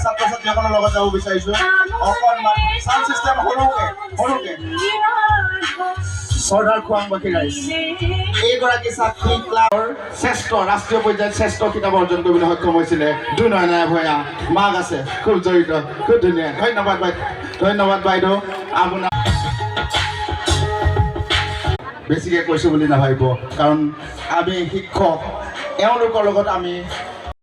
ছাত্ৰ ছাত্ৰীসকলৰ লগত যাব বিচাৰিছোঁ অকণমান সাউণ্ড চিষ্টেম সৰুকে চৰ্দাৰ খোৱাংবাসী ৰাইজ এইগৰাকী ছাত্ৰী ক্লাবৰ শ্ৰেষ্ঠ ৰাষ্ট্ৰীয় পৰ্যায়ত শ্ৰেষ্ঠ কিতাপ অৰ্জন কৰিবলৈ সক্ষম হৈছিলে দুনয়নাই ভূঞা মাক আছে খুব জড়িত খুব ধুনীয়া ধন্যবাদ বাইদেউ আপোনাৰ বেছিকৈ কৈছোঁ বুলি নাভাবিব কাৰণ আমি শিক্ষক এওঁলোকৰ লগত আমি